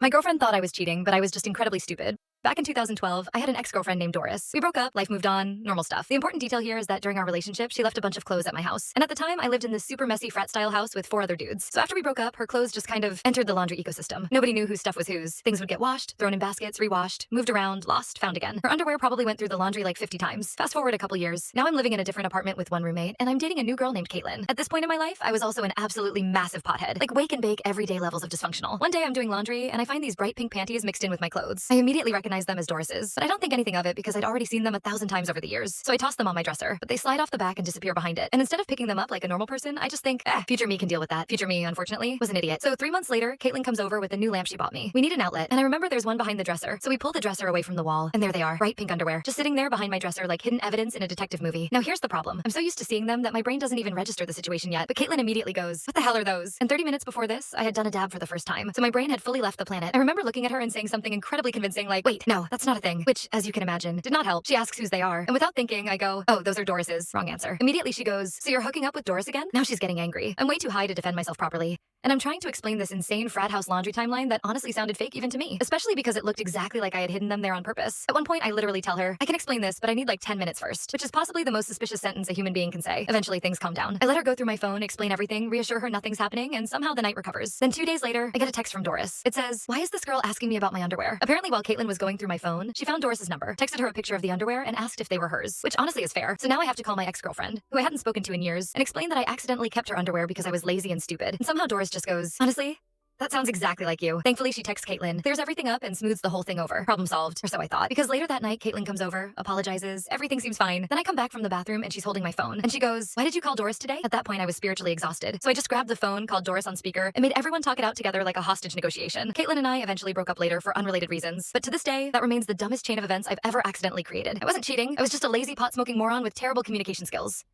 My girlfriend thought I was cheating, but I was just incredibly stupid. Back in 2012, I had an ex-girlfriend named Doris. We broke up, life moved on, normal stuff. The important detail here is that during our relationship, she left a bunch of clothes at my house. And at the time, I lived in this super messy frat-style house with 4 other dudes. So after we broke up, her clothes just kind of entered the laundry ecosystem. Nobody knew whose stuff was whose. Things would get washed, thrown in baskets, rewashed, moved around, lost, found again. Her underwear probably went through the laundry like 50 times. Fast forward a couple years. Now I'm living in a different apartment with one roommate, and I'm dating a new girl named Caitlin. At this point in my life, I was also an absolutely massive pothead. Like wake and bake everyday levels of dysfunctional. One day I'm doing laundry, and I find these bright pink panties mixed in with my clothes. I immediately recognize them as Doris's, but I don't think anything of it because I'd already seen them 1,000 times over the years. So I toss them on my dresser, but they slide off the back and disappear behind it. And instead of picking them up like a normal person, I just think, future me can deal with that. Future me, unfortunately, was an idiot. So 3 months later, Caitlin comes over with a new lamp she bought me. We need an outlet, and I remember there's one behind the dresser. So we pull the dresser away from the wall, and there they are, bright pink underwear, just sitting there behind my dresser like hidden evidence in a detective movie. Now here's the problem. I'm so used to seeing them that my brain doesn't even register the situation yet, but Caitlin immediately goes, "What the hell are those?" And 30 minutes before this, I had done a dab for the first time. So my brain had fully left the planet. I remember looking at her and saying something incredibly convincing like, "Wait, no, that's not a thing," which, as you can imagine, did not help. She asks whose they are, and without thinking, I go, "Oh, those are Doris's." Wrong answer. Immediately she goes, "So you're hooking up with Doris again?" Now she's getting angry. I'm way too high to defend myself properly. And I'm trying to explain this insane frat house laundry timeline that honestly sounded fake even to me, especially because it looked exactly like I had hidden them there on purpose. At one point, I literally tell her, "I can explain this, but I need like 10 minutes first," which is possibly the most suspicious sentence a human being can say. Eventually, things calm down. I let her go through my phone, explain everything, reassure her nothing's happening, and somehow the night recovers. Then 2 days later, I get a text from Doris. It says, "Why is this girl asking me about my underwear?" Apparently, while Caitlin was going through my phone, she found Doris's number, texted her a picture of the underwear, and asked if they were hers, which honestly is fair. So now I have to call my ex-girlfriend, who I hadn't spoken to in years, and explain that I accidentally kept her underwear because I was lazy and stupid. And somehow Doris just goes, "Honestly, that sounds exactly like you." Thankfully, she texts Caitlin, clears everything up, and smooths the whole thing over. Problem solved, or so I thought. Because later that night, Caitlin comes over, apologizes, everything seems fine. Then I come back from the bathroom and she's holding my phone. And she goes, "Why did you call Doris today?" At that point, I was spiritually exhausted. So I just grabbed the phone, called Doris on speaker, and made everyone talk it out together like a hostage negotiation. Caitlin and I eventually broke up later for unrelated reasons. But to this day, that remains the dumbest chain of events I've ever accidentally created. I wasn't cheating. I was just a lazy pot-smoking moron with terrible communication skills.